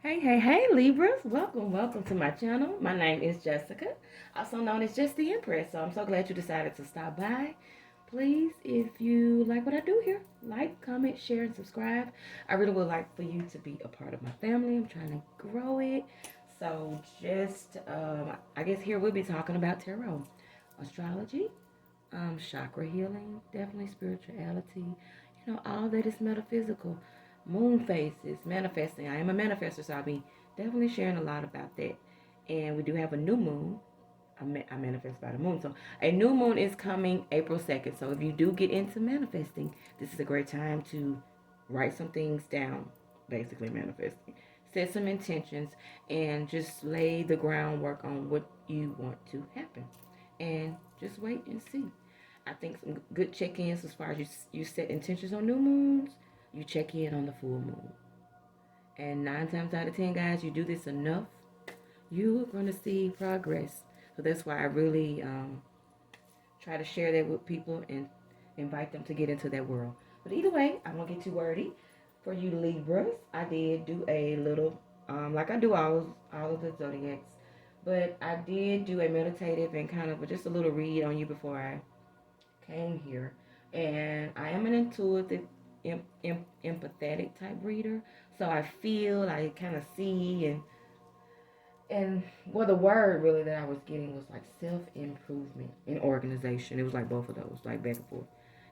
Hey, Libras. Welcome to my channel. My name is Jessica, also known as Just the Empress. So I'm so glad you decided to stop by. Please, if you like what I do here, like, comment, share, and subscribe. I really would like for you to be a part of my family. I'm trying to grow it. So I guess here we'll be talking about tarot, astrology, chakra healing, definitely spirituality, all that is metaphysical. Moon phases, manifesting. I am a manifester, so I'll be definitely sharing a lot about that. And we do have a new moon. I manifest by the moon. So a new moon is coming April 2nd. So if you do get into manifesting, this is a great time to write some things down, basically manifesting. Set some intentions and just lay the groundwork on what you want to happen. And just wait and see. I think some good check-ins as far as you set intentions on new moons, you check in on the full moon. And 9 times out of 10, guys, you do this enough, you're going to see progress. So that's why I really try to share that with people and invite them to get into that world. But either way, I won't get too wordy. For you Libras, I did do a little, like I do all of the zodiacs, but I did do a meditative and kind of just a little read on you before I came here. And I am an intuitive, empathetic type reader. So I feel, I kind of see, and well, the word really that I was getting was like self improvement and organization. It was like both of those, like back and forth.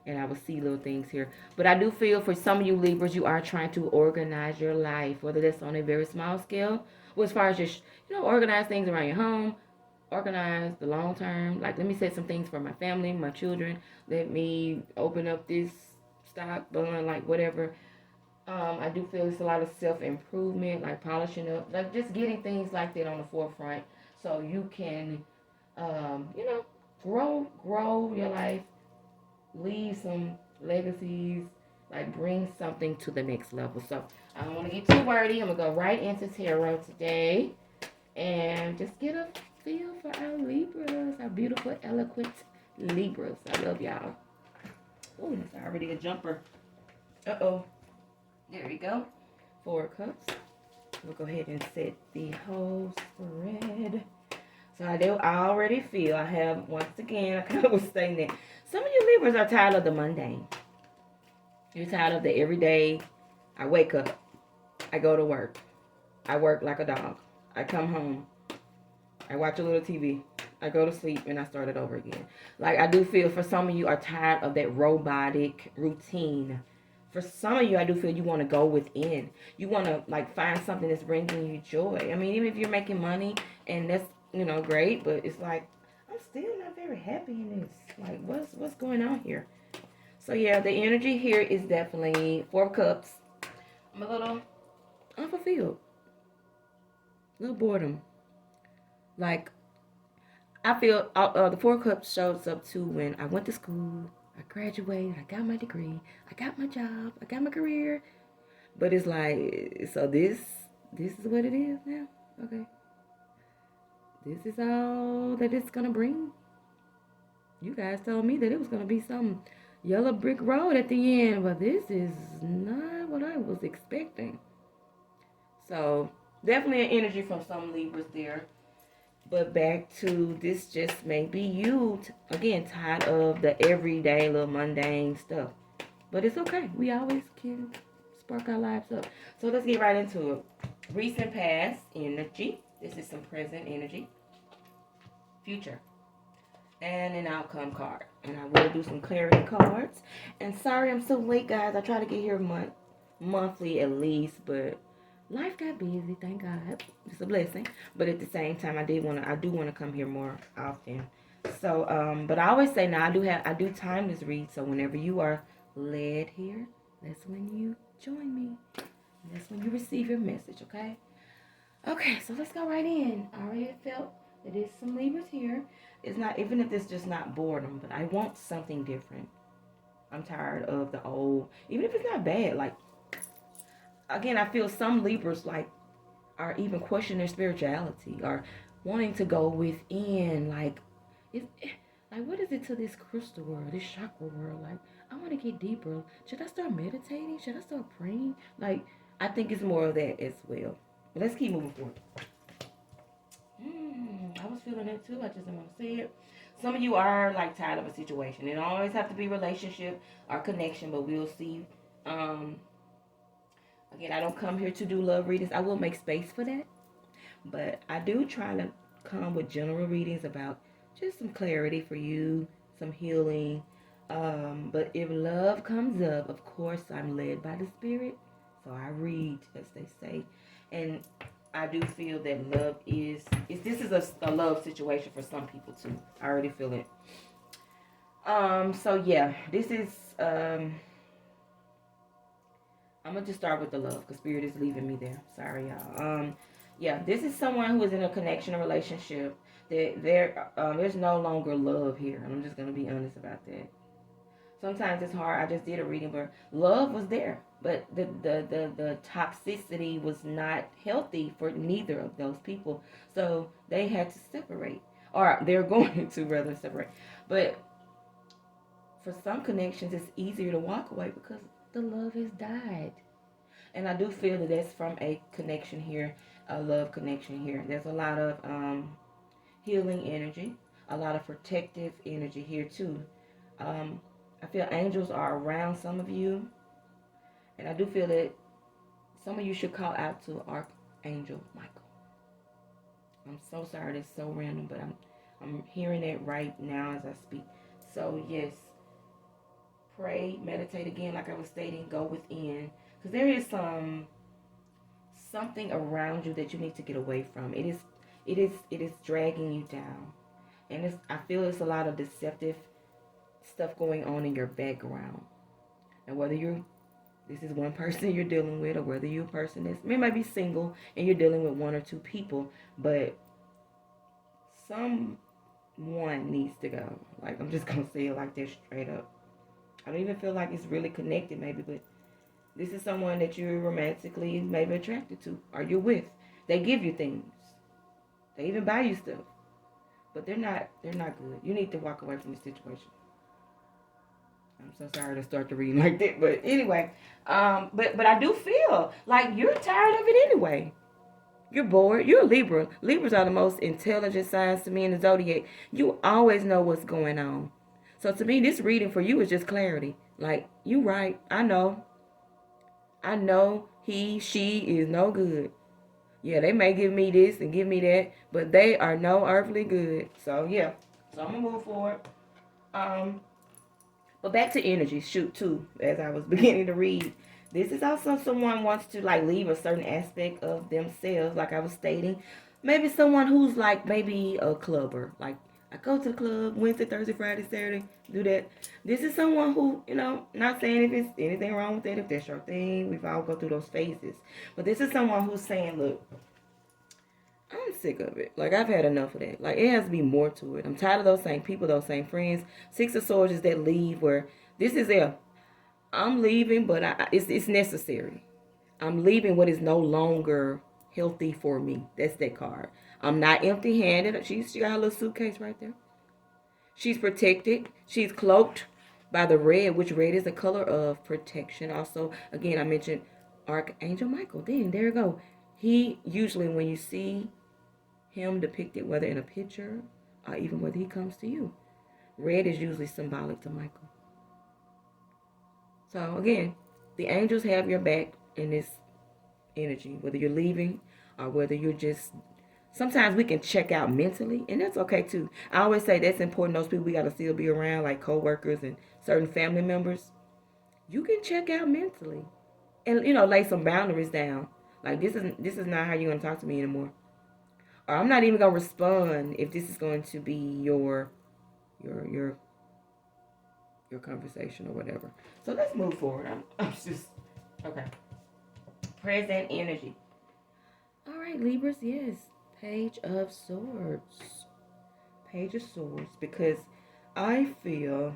And I would see little things here. But I do feel for some of you Libras, you are trying to organize your life, whether that's on a very small scale, or as far as just, organize things around your home, organize the long term. Like, let me set some things for my family, my children. Let me open up this stock, bond, like whatever. I do feel it's a lot of self improvement, like polishing up, like just getting things like that on the forefront, so you can, you know, grow your life, leave some legacies, like bring something to the next level. So I don't want to get too wordy. I'm gonna go right into tarot today, and just get a feel for our Libras, our beautiful, eloquent Libras. I love y'all. Oh, it's already a jumper. Uh-oh. There we go. 4 cups. We'll go ahead and set the whole spread. So I already feel, I have, once again, I kind of was saying that some of you Libras are tired of the mundane. You're tired of the everyday. I wake up. I go to work. I work like a dog. I come home. I watch a little TV. I go to sleep and I start it over again. Like, I do feel for some of you are tired of that robotic routine. For some of you, I do feel you want to go within. You want to like find something that's bringing you joy. I mean, even if you're making money and that's, great, but it's like I'm still not very happy in this. Like, what's going on here? So yeah, the energy here is definitely 4 cups. I'm a little unfulfilled, a little boredom. Like, I feel the 4 cups shows up too when I went to school, I graduated, I got my degree, I got my job, I got my career. But it's like, so this is what it is now. Okay, this is all that it's gonna bring. You guys told me that it was gonna be some yellow brick road at the end, but this is not what I was expecting. So definitely an energy from some Libras there. But back to this, just may be you, again, tired of the everyday little mundane stuff. But it's okay. We always can spark our lives up. So let's get right into it. Recent past energy. This is some present energy. Future. And an outcome card. And I will do some clarity cards. And sorry I'm so late, guys. I try to get here monthly at least, but life got busy, thank God. It's a blessing. But at the same time, I do wanna come here more often. So, but I always say now I do timeless read. So whenever you are led here, that's when you join me. That's when you receive your message, okay? Okay, so let's go right in. I already felt that there's some Libras here. It's not, even if it's just not boredom, but I want something different. I'm tired of the old, even if it's not bad. Like, again, I feel some Libras like are even questioning their spirituality or wanting to go within. Like, it's like, what is it to this crystal world, this chakra world? Like, I want to get deeper. Should I start meditating? Should I start praying? Like, I think it's more of that as well. But let's keep moving forward. I was feeling it too. I just didn't want to say it. Some of you are like tired of a situation. It don't always have to be relationship or connection, but we'll see. Um, Again, I don't come here to do love readings. I will make space for that, but I do try to come with general readings about just some clarity for you, some healing. But if love comes up, of course, I'm led by the Spirit. So I read, as they say. And I do feel that love this is a love situation for some people too. I already feel it. So yeah, this is I'm gonna just start with the love because Spirit is leaving me there. Sorry, y'all. Yeah, this is someone who is in a connection, a relationship. There's no longer love here. I'm just gonna be honest about that. Sometimes it's hard. I just did a reading where love was there, but the toxicity was not healthy for neither of those people. So they had to separate, or they're going to rather separate. But for some connections, it's easier to walk away because the love has died. And I do feel that that's from a connection here, a love connection here. There's a lot of healing energy, a lot of protective energy here too. I feel angels are around some of you. And I do feel that some of you should call out to Archangel Michael. I'm so sorry, that's so random, but I'm hearing it right now as I speak. So yes, pray, meditate again, like I was stating, go within, because there is something around you that you need to get away from. It is dragging you down, and I feel it's a lot of deceptive stuff going on in your background. And whether this is one person you're dealing with, or whether you're a person might be single and you're dealing with one or two people, but someone needs to go. Like, I'm just gonna say it like that straight up. I don't even feel like it's really connected, maybe, but this is someone that you're romantically maybe attracted to, or you're with. They give you things. They even buy you stuff, but they're not good. You need to walk away from the situation. I'm so sorry to start the reading like that, but anyway, but I do feel like you're tired of it anyway. You're bored. You're a Libra. Libras are the most intelligent signs to me in the zodiac. You always know what's going on. So to me, this reading for you is just clarity. Like, you right. I know he, she is no good. Yeah, they may give me this and give me that, but they are no earthly good. So yeah. So I'm gonna move forward. But back to energy, shoot too, as I was beginning to read. This is also someone wants to like leave a certain aspect of themselves, like I was stating. Maybe someone who's like maybe a clubber. Like, I go to the club Wednesday, Thursday, Friday, Saturday, do that. This is someone who, not saying if it's anything wrong with that, if that's your thing. We've all go through those phases. But this is someone who's saying, look, I'm sick of it. Like, I've had enough of that. Like, it has to be more to it. I'm tired of those same people, those same friends. Six of Swords is that leave where this is I'm leaving, but it's necessary. I'm leaving what is no longer healthy for me. That's that card. I'm not empty-handed. She got a little suitcase right there. She's protected. She's cloaked by the red, which red is the color of protection. Also, again, I mentioned Archangel Michael. There you go. He usually, when you see him depicted, whether in a picture or even whether he comes to you, red is usually symbolic to Michael. So again, the angels have your back in this energy, whether you're leaving or whether you're just, sometimes we can check out mentally, and that's okay too. I always say that's important. Those people we got to still be around, like co-workers and certain family members. You can check out mentally and lay some boundaries down. Like, this is not how you're going to talk to me anymore, or I'm not even going to respond if this is going to be your conversation or whatever. So let's move forward. I'm just okay. Present energy. All right, Libras. Yes, Page of Swords. Page of Swords, because I feel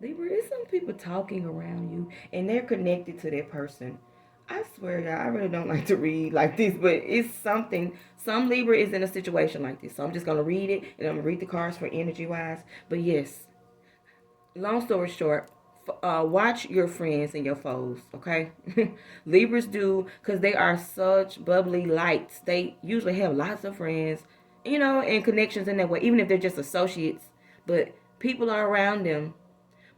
Libra, is some people talking around you and they're connected to that person. I swear, y'all, I really don't like to read like this, but it's something. Some Libra is in a situation like this. So I'm just going to read it, and I'm going to read the cards for energy-wise. But yes, long story short, watch your friends and your foes, okay? Libras do, because they are such bubbly lights. They usually have lots of friends, and connections in that way, even if they're just associates. But people are around them.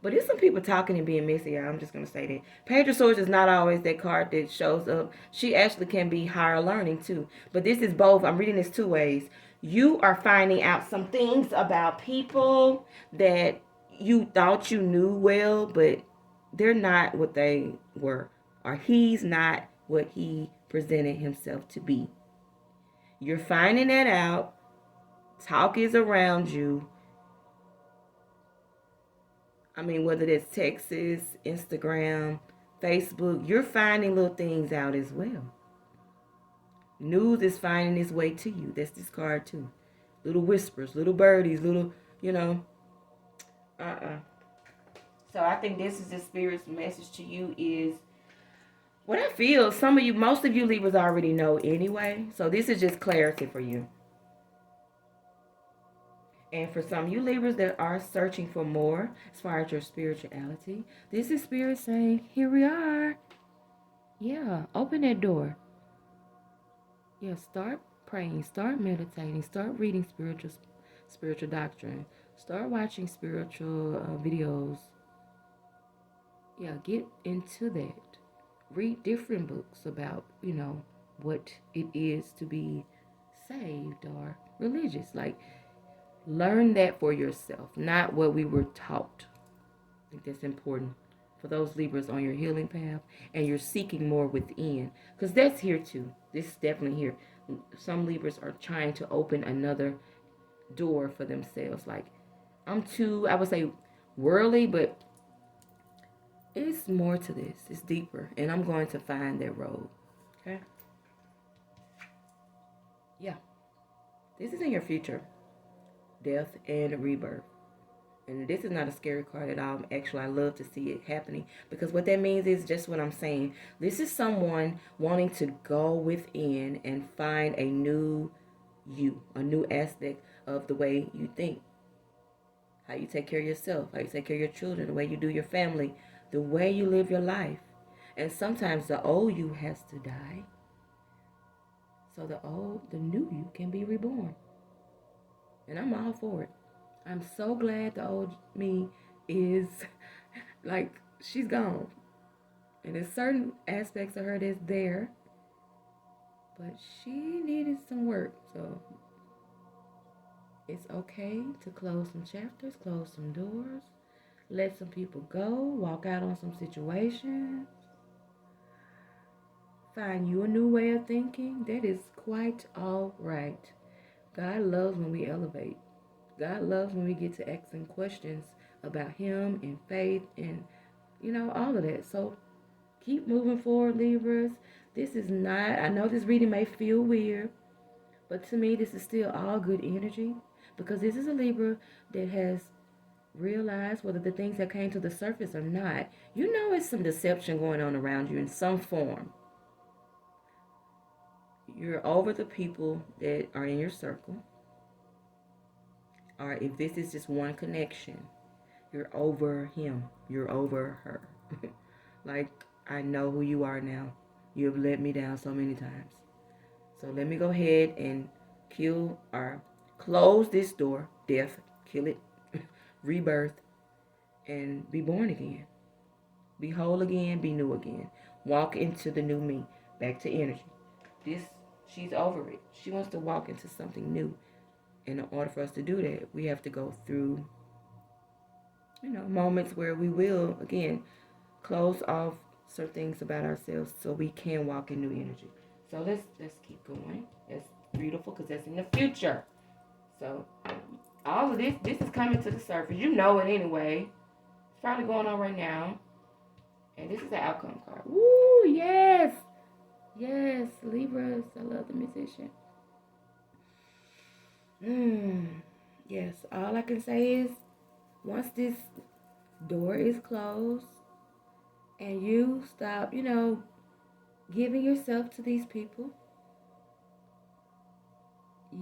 But there's some people talking and being messy, y'all. I'm just going to say that. Page of Swords is not always that card that shows up. She actually can be higher learning, too. But this is both. I'm reading this two ways. You are finding out some things about people that you thought you knew well, but they're not what they were. Or he's not what he presented himself to be. You're finding that out. Talk is around you. I mean, whether it's Texas, Instagram, Facebook, you're finding little things out as well. News is finding its way to you. That's this card too. Little whispers, little birdies, little, you know. So I think this is the Spirit's message to you is what I feel. Most of you Libras already know anyway. So this is just clarity for you. And for some of you Libras that are searching for more as far as your spirituality, this is Spirit saying, here we are. Yeah, open that door. Yeah, start praying, start meditating, start reading spiritual doctrine, start watching spiritual videos. Yeah, get into that. Read different books about, what it is to be saved or religious. Like, learn that for yourself, not what we were taught. I think that's important for those Libras on your healing path and you're seeking more within. Because that's here too. This is definitely here. Some Libras are trying to open another door for themselves. Like, I'm too, I would say, worldly, but it's more to this. It's deeper. And I'm going to find that road. Okay? Yeah. This is in your future. Death and rebirth. And this is not a scary card at all. Actually, I love to see it happening because what that means is just what I'm saying. This is someone wanting to go within and find a new you, a new aspect of the way you think, how you take care of yourself, how you take care of your children, the way you do your family, the way you live your life. And sometimes the old you has to die so the new you can be reborn. And I'm all for it. I'm so glad the old me is like she's gone. And there's certain aspects of her that's there. But she needed some work. So it's okay to close some chapters, close some doors, let some people go, walk out on some situations, find you a new way of thinking. That is quite all right. God loves when we elevate. God loves when we get to asking questions about him and faith and, all of that. So keep moving forward, Libras. This is not, I know this reading may feel weird, but to me, this is still all good energy because this is a Libra that has realized whether the things that came to the surface or not, it's some deception going on around you in some form. You're over the people that are in your circle. Or if this is just one connection, you're over him. You're over her. Like, I know who you are now. You have let me down so many times. So let me go ahead and kill or close this door. Death, kill it. Rebirth. And be born again. Be whole again. Be new again. Walk into the new me. Back to energy. She's over it. She wants to walk into something new. And in order for us to do that, we have to go through, moments where we will, again, close off certain things about ourselves so we can walk in new energy. So let's keep going. That's beautiful because that's in the future. So all of this is coming to the surface. You know it anyway. It's probably going on right now. And this is the outcome card. Woo, yes. Yes, Libras. I love the musician. Yes, all I can say is once this door is closed and you stop, giving yourself to these people,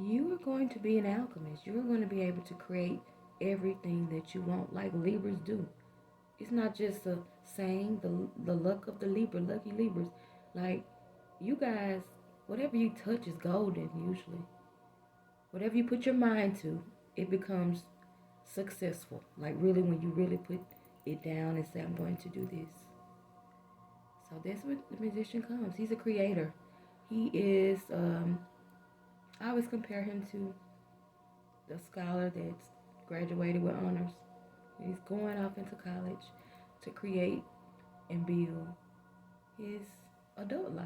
you are going to be an alchemist. You are going to be able to create everything that you want, like Libras do. It's not just a saying, the luck of the Libra, lucky Libras. Like, you guys, whatever you touch is golden usually. Whatever you put your mind to, it becomes successful. Like, really, when you really put it down and say, I'm going to do this. So that's where the musician comes. He's a creator. He is, I always compare him to the scholar that's graduated with honors. He's going off into college to create and build his adult life.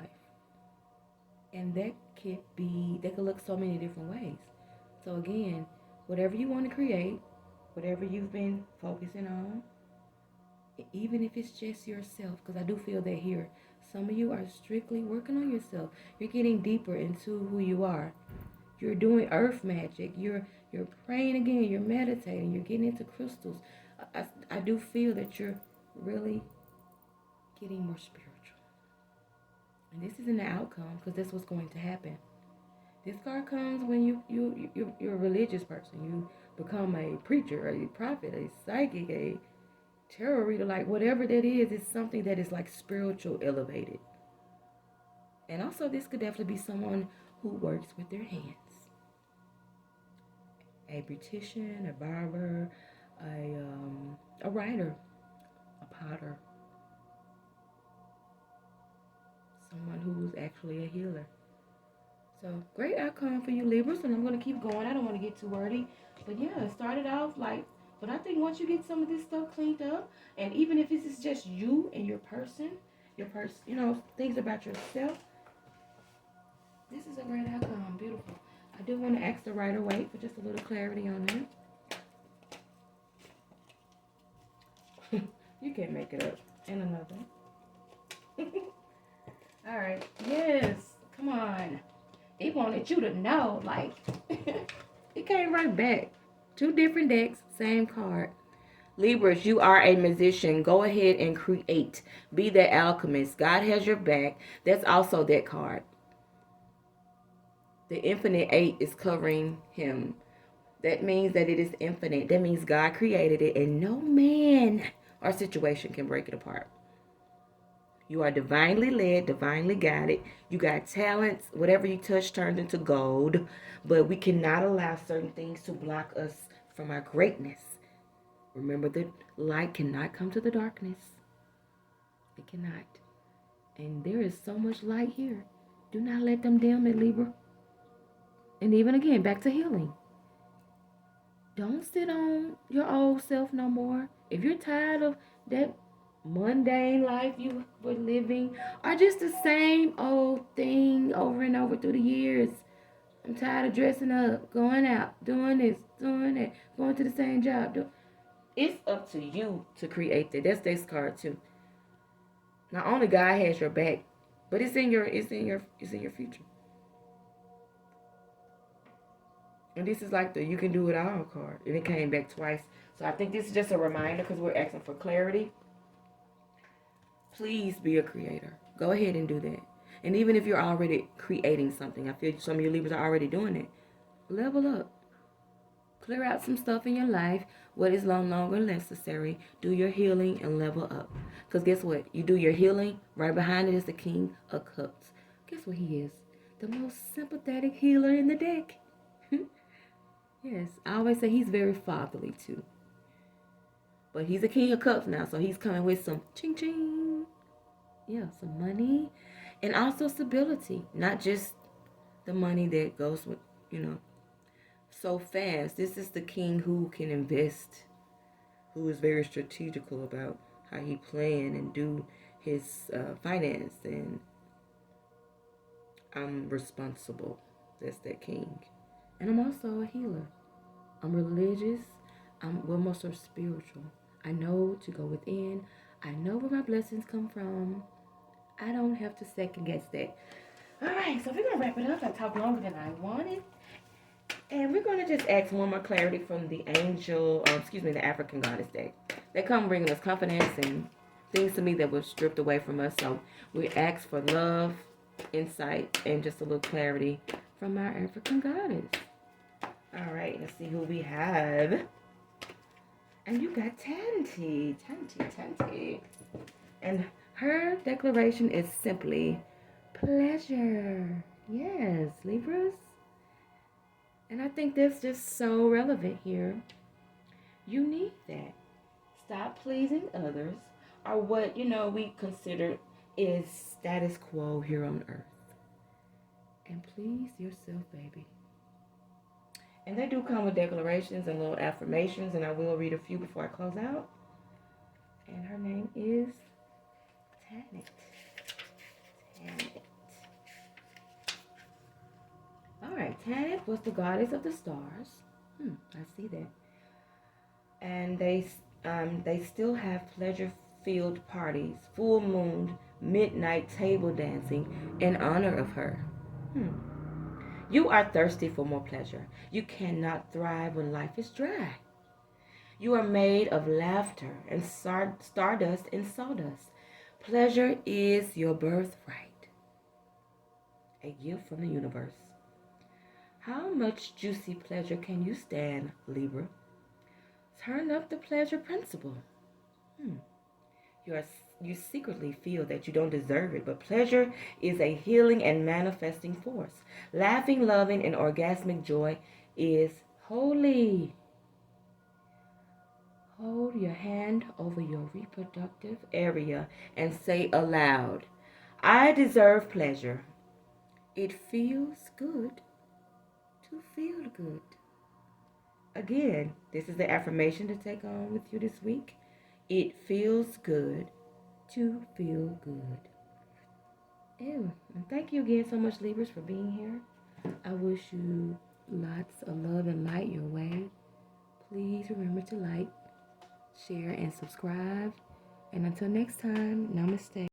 And that could look so many different ways. So again, whatever you want to create, whatever you've been focusing on, even if it's just yourself, because I do feel that here, some of you are strictly working on yourself. You're getting deeper into who you are. You're doing earth magic. You're praying again. You're meditating. You're getting into crystals. I do feel that you're really getting more spiritual. And this isn't the outcome, because that's what's going to happen. This card comes when you're a religious person. You become a preacher, a prophet, a psychic, a tarot reader, like whatever that is, it's something that is like spiritual elevated. And also this could definitely be someone who works with their hands. A beautician, a barber, a writer, a potter. Someone who's actually a healer. So great outcome for you Libras, and I'm going to keep going. I don't want to get too wordy. But yeah, it started off like, but I think once you get some of this stuff cleaned up, and even if this is just you and your person, things about yourself, this is a great outcome. Beautiful. I do want to ask the Rider-Waite for just a little clarity on that. You can't make it up. And another. All right. Yes. Come on. It wanted you to know, like, it came right back. 2 different decks, same card. Libras, you are a musician. Go ahead and create. Be the alchemist. God has your back. That's also that card. The infinite 8 is covering him. That means that it is infinite. That means God created it, and no man or situation can break it apart. You are divinely led, divinely guided. You got talents. Whatever you touch turns into gold. But we cannot allow certain things to block us from our greatness. Remember, the light cannot come to the darkness. It cannot. And there is so much light here. Do not let them dim it, Libra. And even again, back to healing. Don't sit on your old self no more. If you're tired of that mundane life you were living, or just the same old thing over and over through the years. I'm tired of dressing up, going out, doing this, doing that, going to the same job. It's up to you to create that. That's this card too. Not only God has your back, but it's in your future. And this is like the you can do it all card. And it came back twice. So I think this is just a reminder because we're asking for clarity. Please be a creator. Go ahead and do that. And even if you're already creating something, I feel some of your Libras are already doing it. Level up. Clear out some stuff in your life. What is no longer necessary. Do your healing and level up. Because guess what? You do your healing. Right behind it is the King of Cups. Guess what he is? The most sympathetic healer in the deck. Yes, I always say he's very fatherly too. But he's a King of Cups now, so he's coming with some ching ching. Yeah, some money. And also stability. Not just the money that goes with, so fast. This is the king who can invest, who is very strategical about how he plan and do his finance. And I'm responsible. That's that king. And I'm also a healer. I'm religious. I'm more so spiritual. I know to go within. I know where my blessings come from. I don't have to second guess that. All right, so we're going to wrap it up. I talked longer than I wanted. And we're going to just ask one more clarity from the the African goddess deck. They come bringing us confidence and things to me that were stripped away from us. So we ask for love, insight, and just a little clarity from our African goddess. All right, let's see who we have. And you got Tanty. And her declaration is simply pleasure. Yes, Libras. And I think that's just so relevant here. You need that. Stop pleasing others, or what we consider is status quo here on earth. And please yourself, baby. And they do come with declarations and little affirmations, and I will read a few before I close out. And her name is Tanit. All right, Tanit was the goddess of the stars. I see that. And they still have pleasure-filled parties, full moon, midnight table dancing in honor of her. You are thirsty for more pleasure. You cannot thrive when life is dry. You are made of laughter and stardust and sawdust. Pleasure is your birthright, a gift from the universe. How much juicy pleasure can you stand, Libra? Turn up the pleasure principle. You secretly feel that you don't deserve it, but pleasure is a healing and manifesting force. Laughing, loving, and orgasmic joy is holy. Hold your hand over your reproductive area and say aloud, I deserve pleasure. It feels good to feel good. Again, this is the affirmation to take on with you this week. It feels good to feel good. Ew. And thank you again so much, Libras, for being here. I wish you lots of love and light your way. Please remember to like, share, and subscribe. And until next time, namaste.